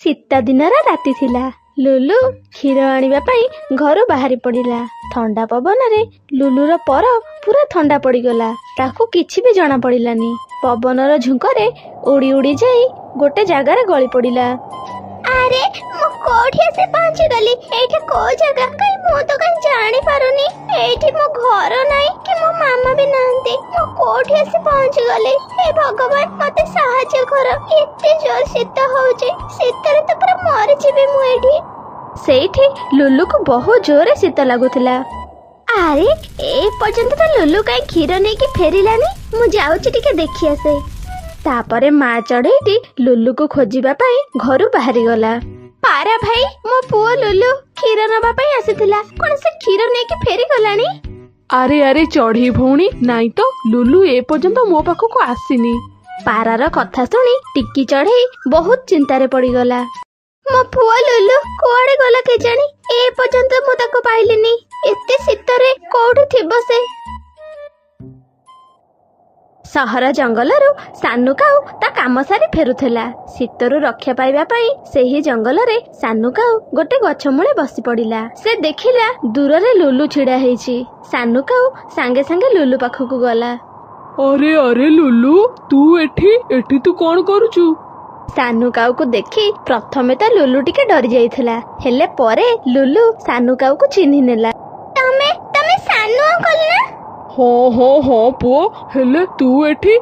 ଶୀତ ଦିନର ରାତି ଥିଲା। ଲୁଲୁ କ୍ଷୀର ଆଣିବା ପାଇଁ ଘରୁ ବାହାରି ପଡ଼ିଲା। ଥଣ୍ଡା ପବନରେ ଲୁଲୁର ପର ପୁରା ଥଣ୍ଡା ପଡ଼ିଗଲା। ତାକୁ କିଛି ବି ଜଣା ପଡ଼ିଲାନି। ପବନର ଝୁଙ୍କରେ ଉଡ଼ି ଉଡ଼ି ଯାଇ ଗୋଟେ ଜାଗାରେ ଗଳି ପଡ଼ିଲା। ଆରେ ମୁଁ କୋଉଠି ଆସି ପହଞ୍ଚିଗଲି? ଏଇଟା କୋଉ ଜାଗା? କାଇଁ ମୁଁ ତ କାଇଁ ଜାଣି ପାରୁନି। ଏଇଠି ମୋ ଘର ନାହିଁ କି ମୋ ମାମା ବି ନାହାନ୍ତି। ମୁଁ କୋଉଠି ଆସି ପହଞ୍ଚିଗଲି? ହେ ଭଗବାନ, ମତେ ସାହାଯ୍ୟ କର। ଏତେ ଜୋର ଶୀତ ହଉଛି। ଶୀତରେ ତ ପୁରା ମରିଯିବି ମୁଁ ଏଇଠି। ସେଇଠି ଲୁଲୁକୁ ବହୁତ ଜୋରରେ ଶୀତ ଲାଗୁଥିଲା। ଆରେ ଏ ପର୍ଯ୍ୟନ୍ତ ତ ଲୁଲୁ କାଇଁ କ୍ଷୀର ନେଇକି ଫେରିଲାନି। ମୁଁ ଯାଉଛି ଟିକେ ଦେଖି ଆସେ। ତାପରେ ମା ଚଢ଼େଇଟି ଲୁଲୁକୁ ଖୋଜିବା ପାଇଁ ଘରୁ ବାହାରିଗଲା। ପାରା ଭାଇ, ମୋ ପୁଅ ଲୁଲୁ କ୍ଷୀର ନବା ପାଇଁ ଆସିଥିଲା। କଣ ସେ କ୍ଷୀର ନେଇକି ଫେରିଗଲାଣି? ଆରେ ଆରେ ଚଢ଼େଇ ଭଉଣୀ, ନାଇଁ ତ, ଲୁଲୁ ଏ ପର୍ଯ୍ୟନ୍ତ ମୋ ପାଖକୁ ଆସିନି। ପାରାର କଥା ଶୁଣି ଟିକି ଚଢ଼େଇ ବହୁତ ଚିନ୍ତାରେ ପଡ଼ିଗଲା। ମୋ ପୁଅ ଲୁଲୁ କୁଆଡେ ଗଲା କେଜାଣି? ଏ ପର୍ଯ୍ୟନ୍ତ ମୁଁ ତାକୁ ପାଇଲିନି। ଏତେ ଶୀତରେ କୋଉଠି ଥିବ ସେ? ସହର ଜଙ୍ଗଲରୁ ସାନୁ କାଉ ତା କାମ ସାରି ଫେରୁଥିଲା। ଶୀତରୁ ରକ୍ଷା ପାଇବା ପାଇଁ ସେହି ଜଙ୍ଗଲରେ ସାନୁ କାଉ ଗୋଟେ ଗଛ ମୂଳେ ବସି ପଡ଼ିଲା। ସେ ଦେଖିଲା ଦୂରରେ ଲୁଲୁ ଛିଡ଼ା ହେଇଛି। ସାନୁ କାଉ ସାଙ୍ଗେ ସାଙ୍ଗେ ଲୁଲୁ ପାଖକୁ ଗଲା। ଆରେ ଆରେ ଲୁଲୁ, ତୁ ଏଠି ତୁ କଣ କରୁଛୁ? ସାନୁ କାଉକୁ ଦେଖି ପ୍ରଥମେ ତ ଲୁଲୁ ଟିକେ ଡରି ଯାଇଥିଲା। ହେଲେ ପରେ ଲୁଲୁ ସାନୁ କାଉକୁ ଚିହ୍ନି ନେଲା। ତମେ ସାନୁ ଅଙ୍କଲ ନା? ହଁ ପୁଅ, ହେଲେ ତୁ ଏଠି?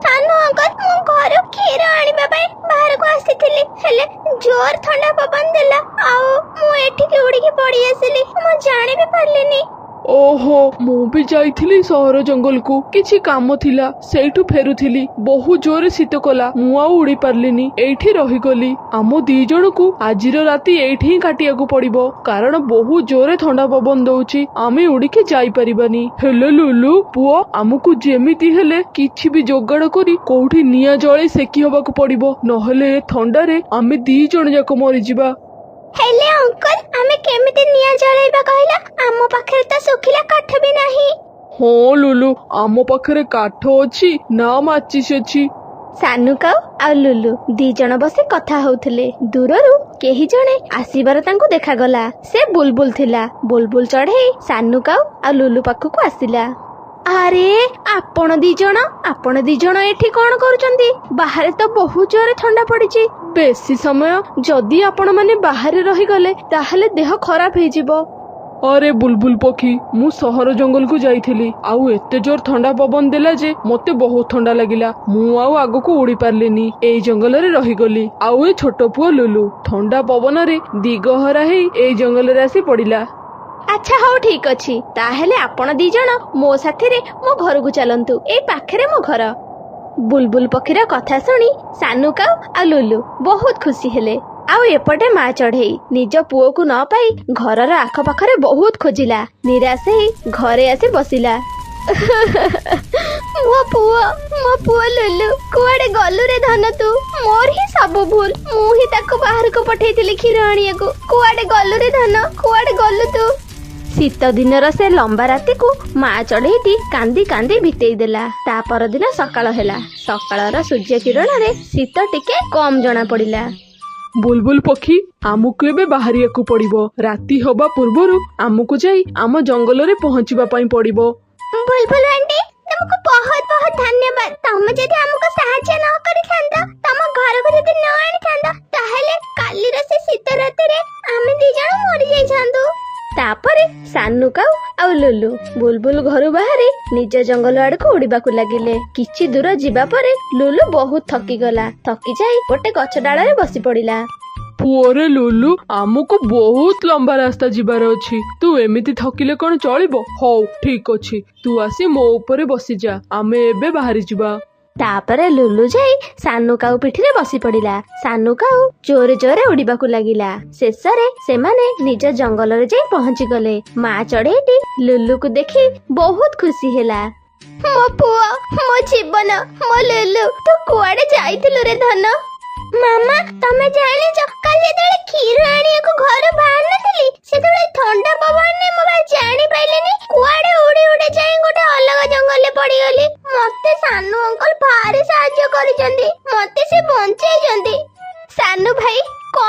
ସାନୁ ଅଙ୍କଲ, ମୁଁ ଘରୁ କ୍ଷୀର ଆଣିବା ପାଇଁ ବାହାରକୁ ଆସିଥିଲି। ହେଲେ ଜୋର ଥଣ୍ଡା ପବନ ଦେଲା ଆଉ ମୁଁ ଏଠିକି ଉଡ଼ିକି ପଡ଼ି ଆସିଲି। ମୁଁ ଜାଣି ବି ପାରିଲିନି। ଓହୋ, ମୁଁ ବି ଯାଇଥିଲି ସହର ଜଙ୍ଗଲକୁ, କିଛି କାମ ଥିଲା। ସେଇଠୁ ଫେରୁଥିଲି, ବହୁତ ଜୋରେ ଶୀତ କଲା। ମୁଁ ଆଉ ଉଡ଼ି ପାରିଲିନି, ଏଇଠି ରହିଗଲି। ଆମ ଦି ଜଣକୁ ଆଜିର ରାତି ଏଇଠି ହିଁ କାଟିବାକୁ ପଡ଼ିବ, କାରଣ ବହୁତ ଜୋରେ ଥଣ୍ଡା ପବନ ଦଉଛି। ଆମେ ଉଡ଼ିକି ଯାଇପାରିବାନି। ହେଲେ ଲୁଲୁ ପୁଅ, ଆମକୁ ଯେମିତି ହେଲେ କିଛି ବି ଯୋଗାଡ଼ କରି କୋଉଠି ନିଆଁ ଜଳେଇ ସେକି ହବାକୁ ପଡ଼ିବ, ନହେଲେ ଏ ଥଣ୍ଡାରେ ଆମେ ଦି ଜଣ ଯାକ ମରିଯିବା। ହେଲେ ଅଙ୍କଲ, ଆମେ କେମିତି ନିଆଁ ଜଳାଇବା କହିଲ? ଆମ ପାଖରେ ତ ଶୁଖିଲା କାଠ ବି ନାହିଁ। ହଁ ଲୁଲୁ, ଆମ ପାଖରେ କାଠ ଅଛି ନା ମାଚିସ୍ ଅଛି। ସାନୁ କାଉ ଆଉ ଲୁଲୁ ଦି ଜଣ ବସି କଥା ହଉଥିଲେ। ଦୂରରୁ କେହି ଜଣେ ଆସିବାର ତାଙ୍କୁ ଦେଖାଗଲା। ସେ ବୁଲବୁଲ ଥିଲା। ବୁଲବୁଲ ଚଢ଼େଇ ସାନୁ କାଉ ଆଉ ଲୁଲୁ ପାଖକୁ ଆସିଲା। ଆରେ ଆପଣ ଦି ଜଣ ଏଠି କଣ କରୁଛନ୍ତି? ବାହାରେ ତ ବହୁତ ଜୋରେ ଥଣ୍ଡା ପଡିଛି। ବେଶୀ ସମୟ ଯଦି ଆପଣ ମାନେ ବାହାରେ ରହିଗଲେ ତାହେଲେ ଦେହ ଖରାପ ହେଇଯିବ। ଆରେ ବୁଲବୁଲ ପକ୍ଷୀ, ମୁଁ ସହର ଜଙ୍ଗଲକୁ ଯାଇଥିଲି। ଆଉ ଏତେ ଜୋର ଥଣ୍ଡା ପବନ ଦେଲା ଯେ ମତେ ବହୁତ ଥଣ୍ଡା ଲାଗିଲା। ମୁଁ ଆଉ ଆଗକୁ ଉଡ଼ି ପାରିଲିନି, ଏଇ ଜଙ୍ଗଲରେ ରହିଗଲି। ଆଉ ଏ ଛୋଟ ପୁଅ ଲୁଲୁ ଥଣ୍ଡା ପବନରେ ଦିଗହରା ହେଇ ଏଇ ଜଙ୍ଗଲରେ ଆସି ପଡ଼ିଲା। ଆଚ୍ଛା ହଉ, ଠିକ ଅଛି। ତାହେଲେ ଆପଣ ଦି ଜଣ ମୋ ସାଥିରେ ମୋ ଘରକୁ ଚାଲନ୍ତୁ। ଏଇ ପାଖରେ ମୋ ଘର। ବୁଲବୁଲ ପକ୍ଷୀର କଥା ଶୁଣି ସାନୁ କାଉ ଆଉ ଲୁଲୁ ବହୁତ ଖୁସି ହେଲେ। ଆଉ ଏପଟେ ମା ଚଢ଼େଇ ନିଜ ପୁଅକୁ ନ ପାଇ ଘରର ଆଖପାଖରେ ବହୁତ ଖୋଜିଲା। ନିରାଶ ହେଇ ଘରେ ଆସି ବସିଲା। ମୋ ପୁଅ ଲୁଲୁ କୁଆଡେ ଗଲୁ ରେ ଧନ? ତୁ ମୋର ହିଁ ସବୁ ଭୁଲ। ମୁଁ ହିଁ ତାକୁ ବାହାରକୁ ପଠେଇଥିଲି କ୍ଷୀର ଆଣିବାକୁ। କୁଆଡେ ଗଲୁ ରେ ଧନ? କୁଆଡେ ଗଲୁ ତୁ? ଶୀତ ଦିନର ସେ ଲମ୍ବା ରାତିକୁ ମା ଚଢ଼େଇଟି କାନ୍ଦି କାନ୍ଦି ବିତେଇ ଦେଲା। ତା ପରଦିନ ସକାଳ ହେଲା। ସକାଳର ସୂର୍ଯ୍ୟ କିରଣରେ ଶୀତ ଟିକେ କମ ଜଣା ପଡ଼ିଲା। ବୁଲବୁଲ ପକ୍ଷୀ, ଆମକୁ ଏବେ ବାହାରିବାକୁ ପଡ଼ିବ। ରାତି ହବା ପୂର୍ବରୁ ଆମକୁ ଯାଇ ଆମ ଜଙ୍ଗଲରେ ପହଞ୍ଚିବା ପାଇଁ ପଡ଼ିବ। ବୁଲବୁଲ ଆଣ୍ଟି, ତମକୁ ବହୁତ ବହୁତ ଧନ୍ୟବାଦ। ତମେ ଯଦି ଆମକୁ ସାହାଯ୍ୟ ନ କରିଥାନ୍ତ, ତମ ଘରକୁ ଯଦି ନ ଆଣିଥାନ୍ତ, ତାହେଲେ କାଲିର ସେ ଶୀତ ରାତିରେ ଆମେ ଦି ଜଣ ମରି ଯାଇଥାନ୍ତୁ। ତାପରେ ସାନୁ କାଉ ଆଉ ଲୁଲୁ ବୁଲବୁଲ ଘରୁ ବାହାରି ନିଜ ଜଙ୍ଗଲ ଆଡକୁ ଉଡ଼ିବାକୁ ଲାଗିଲେ। କିଛି ଦୂର ଯିବା ପରେ ଲୁଲୁ ବହୁତ ଥକିଗଲା। ଥକି ଯାଇ ଗୋଟେ ଗଛ ଡାଳରେ ବସି ପଡ଼ିଲା। ପୁଅରେ ଲୁଲୁ, ଆମକୁ ବହୁତ ଲମ୍ବା ରାସ୍ତା ଯିବାର ଅଛି। ତୁ ଏମିତି ଥକିଲେ କଣ ଚଳିବ? ହଉ ଠିକ ଅଛି, ତୁ ଆସି ମୋ ଉପରେ ବସିଯା, ଆମେ ଏବେ ବାହାରି ଯିବା। ତାପରେ ଲୁଲୁ ଯାଇ ସାନୁ କାଉ ପିଠିରେ ବସି ପଡ଼ିଲା। ସାନୁ କାଉ ଜୋରେ ଜୋରେ ଉଡ଼ିବାକୁ ଲାଗିଲା। ଶେଷରେ ସେମାନେ ନିଜ ଜଙ୍ଗଲରେ ଯାଇ ପହଞ୍ଚିଗଲେ। ମା ଚଢ଼େଇଟି ଲୁଲୁକୁ ଦେଖି ବହୁତ ଖୁସି ହେଲା। ମୋ ପୁଅ, ମୋ ଜୀବନ, ମୋ ଲୁଲୁ, ତୁ କୁଆଡେ ଯାଇଥିଲୁ ରେ ଧନ? ମାମା, ତମେ ଜାଣିଛ କାଲି ଯେତେବେଳେ କ୍ଷୀର ଆଣିବାକୁ ଘରୁ ବାହାରି ନଥିଲି, ସେତେବେଳେ ଥଣ୍ଡା ପବନରେ ମୁଁ ଜାଣି ପାଇଲିନି କୁଆଡେ ଉଡ଼ି ଉଡ଼ି ଯାଇ ଗୋଟେ ଅଲଗା ଜଙ୍ଗଲରେ ପଡ଼ିଗଲି। ମତେ ସାନୁ ଅଙ୍କଲ ଭାରି ସାହାଯ୍ୟ କରିଛନ୍ତି। ମତେ ସେ ବଞ୍ଚେଇଛନ୍ତି। ସାନୁ ଭାଇ, କଣ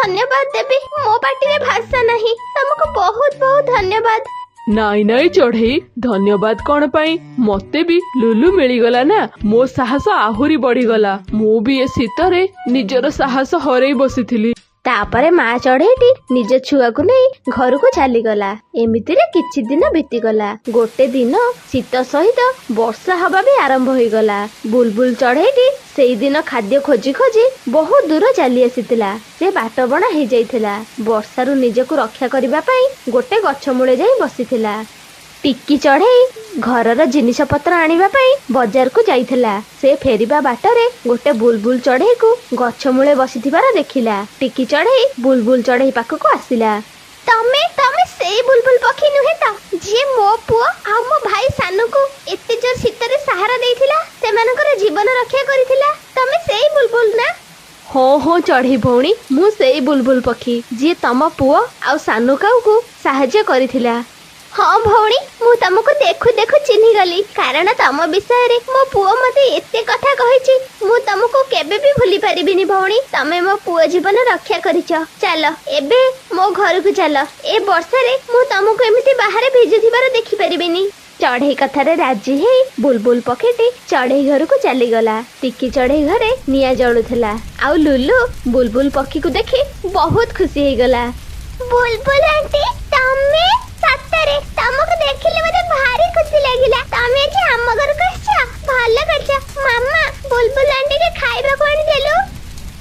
ଧନ୍ୟବାଦ ଦେବି ମୋ ପାଟିରେ ଭାଷା ନାହିଁ। ତମକୁ ବହୁତ ବହୁତ ଧନ୍ୟବାଦ। ନାଇଁ ନାଇଁ ଚଢେଇ, ଧନ୍ୟବାଦ କଣ ପାଇଁ? ମତେ ବି ଲୁଲୁ ମିଳିଗଲା ନା, ମୋ ସାହସ ଆହୁରି ବଢିଗଲା। ମୁଁ ବି ଏ ଶୀତରେ ନିଜର ସାହସ ହରେଇ ବସିଥିଲି। ତାପରେ ମା ଚଢେଇଟି ନିଜ ଛୁଆକୁ ନେଇ ଘରକୁ ଚାଲିଗଲା। ଏମିତିରେ କିଛି ଦିନ ବିତିଗଲା। ଗୋଟେ ଦିନ ଶୀତ ସହିତ ବର୍ଷା ହବା ବି ଆରମ୍ଭ ହେଇଗଲା। ବୁଲବୁଲ ଚଢେଇଟି ସେଇଦିନ ଖାଦ୍ୟ ଖୋଜି ଖୋଜି ବହୁତ ଦୂର ଚାଲି ଆସିଥିଲା। ସେ ବାଟ ବଣା ହେଇଯାଇଥିଲା। ବର୍ଷାରୁ ନିଜକୁ ରକ୍ଷା କରିବା ପାଇଁ ଗୋଟେ ଗଛ ମୂଳେ ଯାଇ ବସିଥିଲା। ଟିକି ଚଢେଇ ଘରର ଜିନିଷ ପତ୍ର ଆଣିବା ପାଇଁ ବଜାରକୁ ଯାଇଥିଲା। ସେ ଫେରିବା ବାଟରେ ଗୋଟେ ବୁଲବୁଲ ଚଢେଇକୁ ଗଛ ମୂଳେ ବସିଥିବାର ଦେଖିଲା। ଟିକି ଚଢେଇ ବୁଲବୁଲ ଚଢେଇ ପାଖକୁ ଆସିଲା। ତମେ ସେଇ ବୁଲବୁଲ ପକ୍ଷୀ ନୁହେଁ ତ ଯିଏ ମୋ ପୁଅ ଆଉ ମୋ ଭାଇ ସାନୁକୁ ଏତେ ଜୋର ଶୀତରେ ସାହାରା ଦେଇଥିଲା, ସେମାନଙ୍କର ଜୀବନ ରକ୍ଷା କରିଥିଲା? ତମେ ସେଇ ବୁଲବୁଲ ନା? ହଁ ଚଢେଇ ଭଉଣୀ, ମୁଁ ସେଇ ବୁଲବୁଲ ପକ୍ଷୀ ଯିଏ ତମ ପୁଅ ଆଉ ସାନୁ କାଉକୁ ସାହାଯ୍ୟ କରିଥିଲା। ହଁ ଭଉଣୀ, ମୁଁ ତମକୁ ଦେଖୁ ଦେଖୁ ଚିହ୍ନିଗଲି। କାରଣ ତମ ବିଷୟରେ ମୋ ପୁଅ ମତେ ଏତେ କଥା କହିଛି। ମୁଁ ତମକୁ କେବେ ବି ଭୁଲି ପାରିବିନି ଭଉଣୀ। ତମେ ମୋ ପୁଅ ଜୀବନ ରକ୍ଷା କରିଛ। ଚାଲ ଏବେ ମୋ ଘରକୁ ଚାଲ। ଏ ବର୍ଷାରେ ମୁଁ ତମକୁ ଏମିତି ବାହାରେ ଭିଜୁଥିବାର ଦେଖିପାରିବିନି। ଚଢେଇ କଥାରେ ରାଜି ହେଇ ବୁଲବୁଲ ପକ୍ଷୀଟି ଚଢେଇ ଘରକୁ ଚାଲିଗଲା। ଟିକି ଚଢେଇ ଘରେ ନିଆଁ ଜଳୁଥିଲା। ଆଉ ଲୁଲୁ ବୁଲବୁଲ ପକ୍ଷୀକୁ ଦେଖି ବହୁତ ଖୁସି ହେଇଗଲା। ବୁଲବୁଲ ଆଣ୍ଟି, ତମେ ସତରେ ତମକୁ ଦେଖିଲେ ମତେ ଭାରି ଖୁସି ଲାଗିଲା। ତମେ ଆଜି ଆମ ଘରକୁ ଆସିଛ, ଭଲ କରିଛ। ମାମା, ବୁଲବୁଲ ଆଣ୍ଟିকে ଖାଇବାକୁ ଆଣିଦେଲୁ।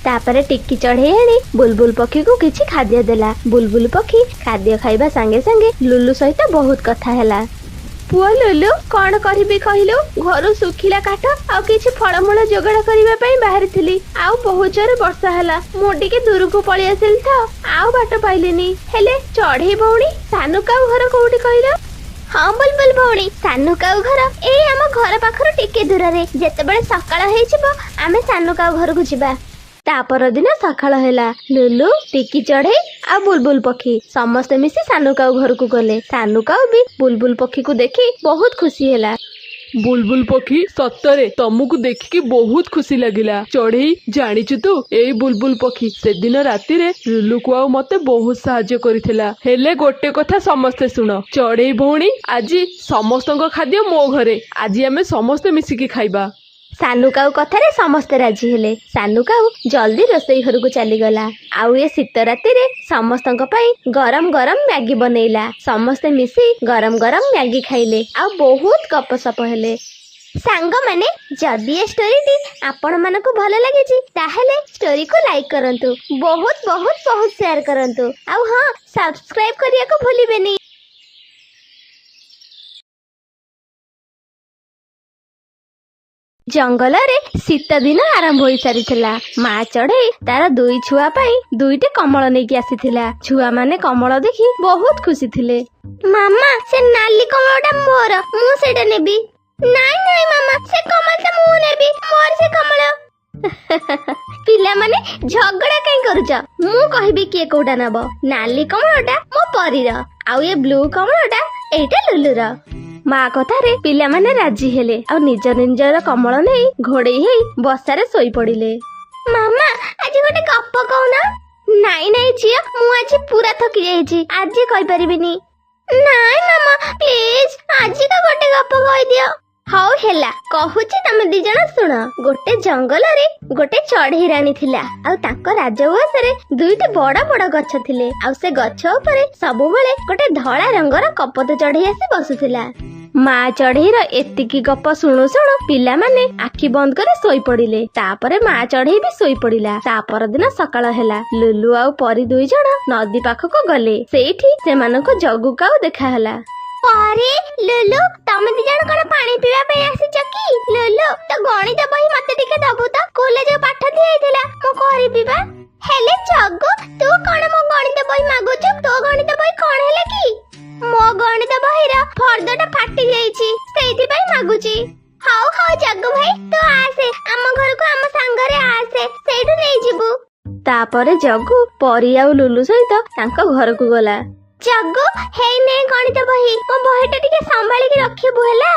ତାପରେ ଟିକି ଚଢେଇ ଆଣି ବୁଲବୁଲ ପକ୍ଷୀକୁ କିଛି ଖାଦ୍ୟ ଦେଲା। ବୁଲବୁଲ ପକ୍ଷୀ ଖାଦ୍ୟ ଖାଇବା ସାଙ୍ଗେ ସାଙ୍ଗେ ଲୁଲୁ ସହିତ ବହୁତ କଥା ହେଲା। ପୁଅ ଲୁଲୁ, କଣ କରିବି କହିଲୁ? ଘରୁ ଶୁଖିଲା କାଠ ଆଉ କିଛି ଫଳମୂଳ ଯୋଗାଡ଼ କରିବା ପାଇଁ ବାହାରିଥିଲି। ଆଉ ବହୁତ ଜୋରେ ବର୍ଷା ହେଲା। ମୁଁ ଟିକେ ଦୂରକୁ ପଳେଇ ଆସିଲି ତ ଆଉ ବାଟ ପାଇଲିନି। ହେଲେ ଚଢେଇ ଭଉଣୀ, ସାନୁ କାଉ ଘର କୋଉଠି କହିଲ? ହଁ ବୁଲବୁଲ ଭଉଣୀ, ସାନୁ କାଉ ଘର ଏଇ ଆମ ଘର ପାଖରୁ ଟିକେ ଦୂରରେ। ଯେତେବେଳେ ସକାଳ ହେଇଯିବ ଆମେ ସାନୁ କାଉ ଘରକୁ ଯିବା। ତା ପରଦିନ ସକାଳ ହେଲା। ଲୁଲୁ, ଟିକି ଚଢେଇ ଆଉ ବୁଲବୁଲ ପକ୍ଷୀ ସମସ୍ତେ ମିଶି ସାନୁ କାଉ ଘରକୁ ଗଲେ। ସାନୁ କାଉ ବି ବୁଲବୁଲ ପକ୍ଷୀକୁ ଦେଖି ବହୁତ ଖୁସି ହେଲା। ବୁଲବୁଲ ପକ୍ଷୀ, ସତରେ ତମକୁ ଦେଖିକି ବହୁତ ଖୁସି ଲାଗିଲା। ଚଢେଇ, ଜାଣିଛୁ ତୁ, ଏଇ ବୁଲବୁଲ ପକ୍ଷୀ ସେଦିନ ରାତିରେ ଲୁଲୁକୁ ଆଉ ମତେ ବହୁତ ସାହାଯ୍ୟ କରିଥିଲା। ହେଲେ ଗୋଟେ କଥା ସମସ୍ତେ ଶୁଣ, ଚଢେଇ ଭଉଣୀ, ଆଜି ସମସ୍ତଙ୍କ ଖାଦ୍ୟ ମୋ ଘରେ। ଆଜି ଆମେ ସମସ୍ତେ ମିଶିକି ଖାଇବା। ସାନୁ କାଉ କଥାରେ ସମସ୍ତେ ରାଜି ହେଲେ। ସାନୁ କାଉ ଜଲ୍ଦି ରୋଷେଇ ଘରକୁ ଚାଲିଗଲା। ଆଉ ଏ ଶୀତ ରାତିରେ ସମସ୍ତଙ୍କ ପାଇଁ ଗରମ ଗରମ ମ୍ୟାଗି ବନେଇଲା। ସମସ୍ତେ ମିଶି ଗରମ ଗରମ ମ୍ୟାଗି ଖାଇଲେ ଆଉ ବହୁତ ଗପସପ ହେଲେ। ସାଙ୍ଗମାନେ, ଯଦି ଏ ଷ୍ଟୋରିଟି ଆପଣ ମାନଙ୍କୁ ଭଲ ଲାଗିଛି ତାହେଲେ ଷ୍ଟୋରିକୁ ଲାଇକ୍ କରନ୍ତୁ, ବହୁତ ବହୁତ ବହୁତ ସେୟାର କରନ୍ତୁ, ଆଉ ହଁ, ସବସ୍କ୍ରାଇବ କରିବାକୁ ଭୁଲିବେନି। ଜଙ୍ଗଲରେ ଶୀତ ଦିନ ଆରମ୍ଭ ହୋଇ ସାରିଥିଲା। ମା ଚଢେଇ ତାର ଦୁଇ ଛୁଆ ପାଇଁ ଦୁଇଟି କମଳ ନେଇକି ଆସିଥିଲା। ଛୁଆମାନେ କମଳ ଦେଖି ବହୁତ ଖୁସି ଥିଲେ। ମାମା, ସେ ନାଲି କମଳଟା ମୋର, ମୁଁ ସେଇଟା ନେବି। ନାଇଁ ମାମା, ସେ କମଳଟା ମୁଁ ନେବି, ମୋର ସେ କମଳ। ପିଲାମାନେ ଝଗଡା କାଇଁ କରୁଛ? ମୁଁ କହିବି କିଏ କୋଉଟା ନବ। ନାଲି କମଳଟା ମୋ ପରୀର, ଆଉ ଏ ବ୍ଲୁ କମଳଟା ଏଇଟା ଲୁଲୁର। ମା କଥାରେ ପିଲାମାନେ ରାଜି ହେଲେ ଆଉ ନିଜ ନିଜର କମଳ ନେଇ ଘୋଡେଇ ହେଇ ବର୍ଷାରେ ଶୋଇ ପଡିଲେ। ମାମା, ଆଜି ଗୋଟେ ଗପ କହୁନ? ନାଇଁ ଝିଅ, ମୁଁ ଆଜି ପୁରା ଥକି ଯାଇଛି, ଆଜି କହିପାରିବିନି। ନାଇଁ ମାମା, ପ୍ଲିଜ ଆଜି ତ ଗୋଟେ ଗପ କହିଦିଅ। ହଉ ହେଲା, କହୁଛି, ତମେ ଦି ଜଣ ଶୁଣ। ଗୋଟେ ଜଙ୍ଗଲରେ ଗୋଟେ ଚଢେଇ ରାଣୀ ଥିଲା। ଆଉ ତାଙ୍କ ରାଜଉଆସରେ ଦୁଇଟି ବଡ ବଡ ଗଛ ଥିଲେ। ଆଉ ସେ ଗଛ ଉପରେ ସବୁବେଳେ ଗୋଟେ ଧଳା ରଙ୍ଗର କପତ ଚଢେଇ ଆସି ବସୁଥିଲା। ମା ଚଢେଇର ଏତିକି ଗପ ଶୁଣୁ ଶୁଣୁ ପିଲାମାନେ ଆଖି ବନ୍ଦ କରି ଶୋଇ ପଡିଲେ। ତାପରେ ମା ଚଢେଇ ବି ଶୋଇ ପଡିଲା। ତା ପରଦିନ ସକାଳ ହେଲା। ଲୁଲୁ ଆଉ ପରୀ ଦୁଇ ଜଣ ନଦୀ ପାଖକୁ ଗଲେ। ସେଇଠି ସେମାନଙ୍କୁ ଜଗୁ କାଉ ଦେଖା ହେଲା। ପରୀ, ଲୁଲୁ, ତମେ ଦି ଜଣ କଣ ପାଣି ପିଇବା ପାଇଁ ଆସିଛ କି? ଲୁଲୁ, ତ ଗଣିତ ବହି ମତେ ଟିକେ ଦବୁ ତ? ସ୍କୁଲରେ ଯୋଉ ପାଠ ଦିଆଯାଇଥିଲା ମୁଁ କରିବି ବା। ହେଲେ ଜଗୁ, ତୁ କଣ ମୋ ଗଣିତ ବହି ମାଗୁଛୁ? ତୋ ଗଣିତ ବହି କଣ ହେଲା କି? ମୋ ଗଣିତ ବହିର ଫର୍ଦ୍ଦଟା ଫାଟି ଯାଇଛି, ସେଇଥିପାଇଁ ମାଗୁଛି। ହଉ ଜଗୁ ଭାଇ, ତୁ ଆସେ ଆମ ଘରକୁ, ଆମ ସାଙ୍ଗରେ ଆସେ, ସେଇଠୁ ନେଇଯିବୁ। ତାପରେ ଜଗୁ ପରୀ ଆଉ ଲୁଲୁ ସହିତ ତାଙ୍କ ଘରକୁ ଗଲା। ଜଗୁ, ହେଇ ନେ ଗଣିତ ବହି, ମୋ ବହିଟା ଟିକେ ସମ୍ଭାଳିକି ରଖିବୁ ହେଲା।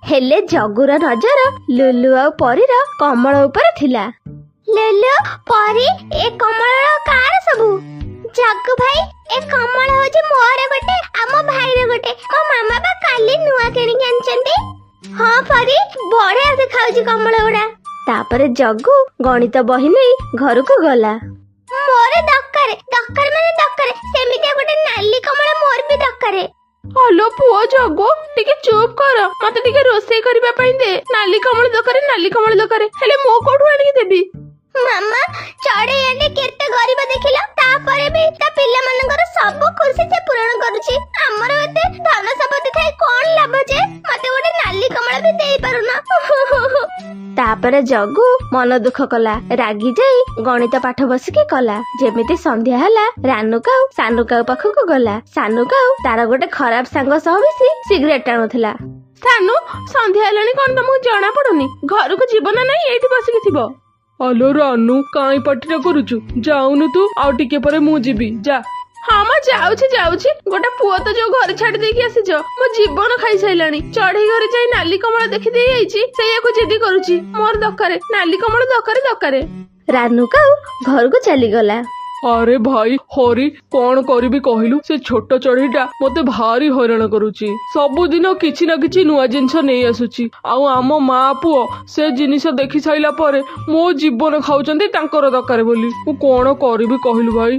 ହେଲେ ଜଗୁର ନଜର ଲୁଲୁ ଆଉ ପରୀର କମଳ ଉପରେ ଥିଲା। ଲୁଲୁ, ପରୀ, ଏ କମଳ କାହାର ସବୁ? ଜଗୁ ଭାଇ ଏ କମଳ ହଉଛି ମୋର ଗୋଟେ ଆମ ଭାଇର ଗୋଟେ ମୋ ମାମା ବା କାଲି ନୂଆ କିଣିକି ଆଣିଛନ୍ତି। ହଁ ପରି ବଢିଆ ଦେଖାଉଛି କମଳ ଗୁଡା। ତାପରେ ଜଗୁ ଗଣିତ ବହି ନେଇ ଘରକୁ ଗଲା। ମୋର ଦରକାର ମାନେ ଦରକାର ସେମିତିଆ ଗୋଟେ ନାଲି କମଳ ମୋର ବି ଦରକାର। ହଲୋ ପୁଅ ଜଗୁ ଟିକେ ଚୁପ୍ କର, ମତେ ଟିକେ ରୋଷେଇ କରିବା ପାଇଁ ଦେ। ନାଲି କମଳ ଦରକାର ହେଲେ ମୁଁ କୋଉଠୁ ଆଣିକି ଦେବି? ମାମା ଚଢେଇ ଆଣ୍ଟି କେତେ ଗରିବ ଦେଖିଲ, ତାପରେ ବି ତା ପିଲାମାନଙ୍କର ସବୁ ଖୁସି ସେ ପୂରଣ କରୁଛି। ଆମର ଏତେ ଧନ ସମ୍ପତ୍ତି ଥାଇ କଣ ଲାଭ ଯେ ମତେ ଗୋଟେ ନାଲି କମଳ ବି ଦେଇ ପାରୁନ। ତାପରେ ଜଗୁ ମନ ଦୁଃଖ କଲା, ରାଗି ଯାଇ ଗଣିତ ପାଠ ବସିକି କଲା। ଯେମିତି ସନ୍ଧ୍ୟା ହେଲା ରାନୁ କାଉ ସାନୁ କାଉ ପାଖକୁ ଗଲା। ସାନୁ କାଉ ତାର ଗୋଟେ ଖରାପ ସାଙ୍ଗ ସହ ମିଶି ସିଗାରେଟ ଟାଣୁଥିଲା। ସାନୁ ସନ୍ଧ୍ୟା ହେଲାଣି କଣ ତମକୁ ଜଣା ପଡୁନି? ଘରକୁ ଯିବ ନା ନାଇଁ ଏଇଠି ବସିକି ଥିବ? ହଲୋ ରାନୁ କାଇଁ ପାଟିଟା କରୁଛୁ? ଯାଉନୁ ତୁ, ଆଉ ଟିକେ ପରେ ମୁଁ ଯିବି, ଯା। ହଁ ମା ଯାଉଛି। ଗୋଟେ ପୁଅ ତ ଯୋଉ ଘରେ ଛାଡି ଦେଇକି ଆସିଛ, ମୋ ଜୀବନ ଖାଇସାଇଲାଣି। ଚଢେଇ ଘରେ ଯାଇ ନାଲି କମଳ ଦେଖିଦେଇ ଯାଇଛି, ସେଇଆକୁ ଜିଦି କରୁଛି। ମୋର ଦରକାର ନାଲି କମଳ ଦରକାର। ରାନୁ କାଉ ଘରକୁ ଚାଲିଗଲା। ଆରେ ଭାଇ ହରି, କଣ କରିବି କହିଲୁ? ସେ ଛୋଟ ଚଢେଇଟା ମତେ ଭାରି ହଇରାଣ କରୁଛି। ସବୁଦିନ କିଛି ନା କିଛି ନୂଆ ଜିନିଷ ନେଇ ଆସୁଛି, ଆଉ ଆମ ମା ପୁଅ ସେ ଜିନିଷ ଦେଖି ସାଇଲା ପରେ ମୋ ଜୀବନ ଖାଉଛନ୍ତି ତାଙ୍କର ଦରକାର ବୋଲି। ମୁଁ କଣ କରିବି କହିଲୁ ଭାଇ?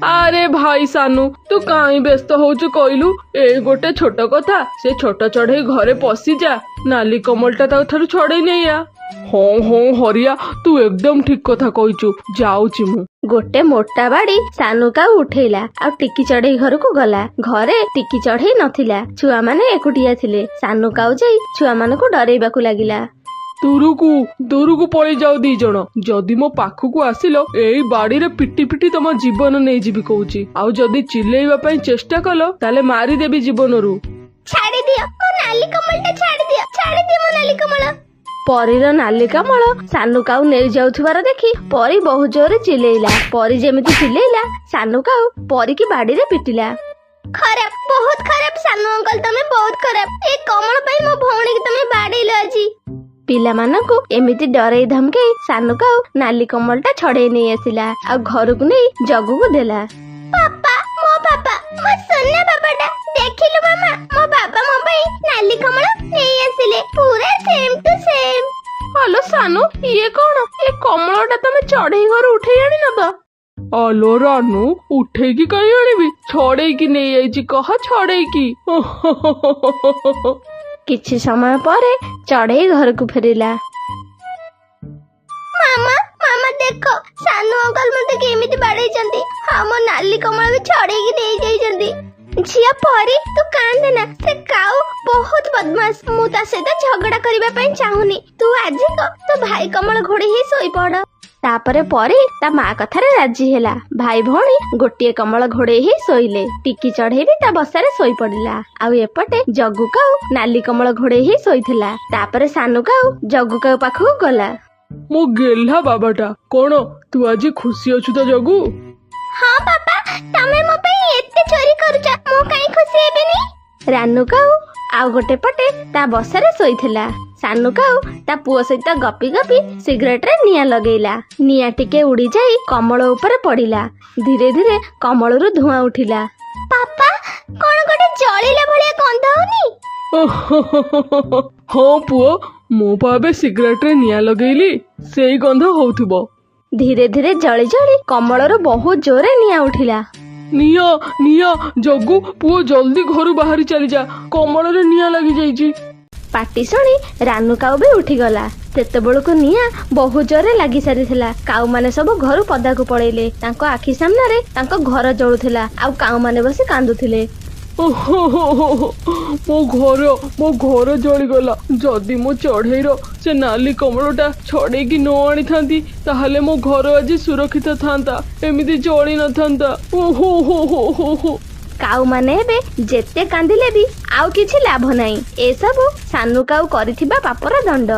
ଆରେ ଭାଇ ସାନୁ, ତୁ କାହିଁ ବ୍ୟସ୍ତ ହଉଛୁ କହିଲୁ? ଏଇ ଗୋଟେ ଛୋଟ କଥା, ସେ ଛୋଟ ଚଢେଇ ଘରେ ପଶିଯା, ନାଲି କମଳଟା ତାଠାରୁ ଛଡେଇ ନେଇଆ। ହଁ ହରିଆ, ତୁ ଏକଦମ ଠିକ କଥା କହିଛୁ, ଯାଉଛି ମୁଁ। ଗୋଟେ ମୋଟା ବାଡି ସାନୁ କାଉ ଉଠେଇଲା ଆଉ ଟିକି ଚଢେଇ ଘରକୁ ଗଲା। ଘରେ ଟିକି ଚଢେଇ ନଥିଲା, ଛୁଆମାନେ ଏକୁଟିଆ ଥିଲେ। ସାନୁ କାଉ ଯାଇ ଛୁଆମାନଙ୍କୁ ଡରେଇବାକୁ ଲାଗିଲା। ଦୂରକୁ ପଳେଇ ଯାଉ ଦି ଜଣ। ଯଦି ମୋ ପାଖକୁ ଆସିଲ, ଏଇ ବାଡିରେ ପିଟି ପିଟି ତମ ଜୀବନ ନେଇଯିବି କହୁଛି। ଆଉ ଯଦି ଚିଲେଇବା ପାଇଁ ଚେଷ୍ଟା କଲ, ତାହେଲେ ମାରିଦେବି ଜୀବନରୁ। ଛାଡ଼ିଦିଅ ମୋ ନାଲି କମଳଟା, ଛାଡ଼ିଦିଅ ମୋ ନାଲି କମଳ। ପରୀର ନାଲି କମଳ ସାନୁ କାଉ ନେଇଯାଉଥିବାର ଦେଖି ପରୀ ବହୁ ଜୋରରେ ଚିଲେଇଲା। ପରୀ ଯେମିତି ଚିଲେଇଲା, ସାନୁ କାଉ ପରୀକି ବାଡିରେ ପିଟିଲା। ଖରାପ, ବହୁତ ଖରାପ ସାନୁ ଅଙ୍କଲ, ତମେ ବହୁତ ଖରାପ। ଏ କମଳ ପାଇଁ ମୋ ଭଉଣୀକି ତମେ ବାଡେଇଲ ଆଜି। ପିଲାମାନଙ୍କୁ ଏମିତି ଡରେଇ ଧମକେଇ ସାନୁ କାଉ ନାଲି କମଳଟା ଛଡେଇ ନେଇ ଆସିଲା ଆଉ ଘରକୁ ନେଇ ଜଗୁକୁ ଦେଲା। ପାପା, ମୋ ସୁନା ପାପାଟା, ଦେଖିଲୁ ମାମା, ମୋ ବାବା ମୋ ପାଇଁ ନାଲି କମଳ ନେଇ ଆସିଲେ, ପୁରା same to same. Hello Sanu, ଇଏ କଣ? ଏ କମଳଟା ତମେ ଚଢେଇ ଘରୁ ଉଠେଇ ଆଣିନ ତ? ଆଲୋ ରାନୁ, ଉଠେଇକି କାହିଁ ଆଣିବି? ଛଡେଇକି ନେଇଯାଇଛି, କହ ଛଡେଇକି। କିଛି ସମୟ ପରେ ଚଢେଇ ଘରକୁ ଫେରିଲା। ମାମା ଦେଖ, ସାନୁ ଅଙ୍କଲ ମତେ କେମିତି ବାଡେଇଛନ୍ତି। ହଁ, ମୋ ନାଲି କମଳ ବି ଛଡେଇକି ନେଇଯାଇଛନ୍ତି। ଝିଅ ପରୀ, ତୁ କାନ୍ଦେ ନା, ସେ କାଉ ବହୁତ ବଦମାସ। ମୁଁ ତା ସହିତ ଝଗଡା କରିବା ପାଇଁ ଚାହୁଁନି। ତୁ ଆଜି ତୋ ଭାଇ କମଳ ଘୋଡେଇ ହେଇ ଶୋଇପଡ। ତାପରେ ପରୀ ତା ମା କଥାରେ ରାଜି ହେଲା। ଭାଇ ଭଉଣୀ ଗୋଟିଏ କମଳ ଘୋଡେଇ ହେଇ ଶୋଇଲେ। ଟିକି ଚଢେଇ ବି ତା ବସାରେ ଶୋଇ ପଡିଲା। ଆଉ ଏପଟେ ଜଗୁ କାଉ ନାଲି କମଳ ଘୋଡେଇ ହେଇ ଶୋଇଥିଲା। ତାପରେ ସାନୁ କାଉ ଜଗୁ କାଉ ପାଖକୁ ଗଲା। ମୋ ଗେହ୍ଲା ବାବାଟା, କଣ ତୁ ଆଜି ଖୁସି ଅଛୁ ତ ଜଗୁ? ହଁ ପାପା, ତମେ ମୋ ପାଇଁ ଏତେ ଚୋରି କରୁଛ, ମୁଁ କାଇଁ ଖୁସି ହେବିନି? ରାନୁ କାଉ ଆଉ ଗୋଟେ ପଟେ ତା ବସାରେ ଶୋଇଥିଲା। ସାନୁ କାଉ ତା ପୁଅ ସହିତ ଗପି ଗପି ସିଗାରେଟରେ ନିଆଁ ଲଗେଇଲା। ନିଆଁ ଟିକେ ଉଡି ଯାଇ କମଳ ଉପରେ ପଡିଲା। ଧୀରେ ଧୀରେ କମଳରୁ ଧୂଆଁ ଉଠିଲା। ପାପା, କଣ ଗୋଟେ ଜଳିଲା ଭଳିଆ ଗନ୍ଧ ହଉନି? ହଁ ପୁଅ, ମୁଁ ପା ଏବେ ସିଗାରେଟରେ ନିଆଁ ଲଗେଇଲି, ସେଇ ଗନ୍ଧ ହଉଥିବ। ଧୀରେ ଧୀରେ ଜଳି ଜଳି କମଳରୁ ବହୁତ ଜୋରେ ନିଆଁ ଉଠିଲା। ନିଆଁ, ଜଗୁ ପୁଅ ଜଲ୍ଦି ଘରୁ ବାହାରି ଚାଲିଯା, କମଳରେ ନିଆଁ ଲାଗିଯାଇଛି। ପାଟି ଶୁଣି ରାନୁ କାଉ ବି ଉଠିଗଲା। ସେତେବେଳକୁ ନିଆଁ ବହୁ ଜୋରରେ ଲାଗି ସାରିଥିଲା। କାଉମାନେ ସବୁ ଘରୁ ପଦାକୁ ପଳେଇଲେ। ତାଙ୍କ ଆଖି ସାମ୍ନାରେ ତାଙ୍କ ଘର ଜଳୁଥିଲା ଆଉ କାଉମାନେ ବସି କାନ୍ଦୁଥିଲେ। ମୋ ଘର ଜଳିଗଲା। ଯଦି ମୋ ଚଢେଇର ସେ ନାଲି କମଳଟା ଛଡେଇକି ନ ଆଣିଥାନ୍ତି, ତାହେଲେ ମୋ ଘର ଆଜି ସୁରକ୍ଷିତ ଥାନ୍ତା, ଏମିତି ଜଳି ନଥାନ୍ତା। କାଉମାନେ ଏବେ ଯେତେ କାନ୍ଦିଲେ ବି ଆଉ କିଛି ଲାଭ ନାହିଁ। ଏସବୁ ସାନୁ କାଉ କରିଥିବା ପାପର ଦଣ୍ଡ।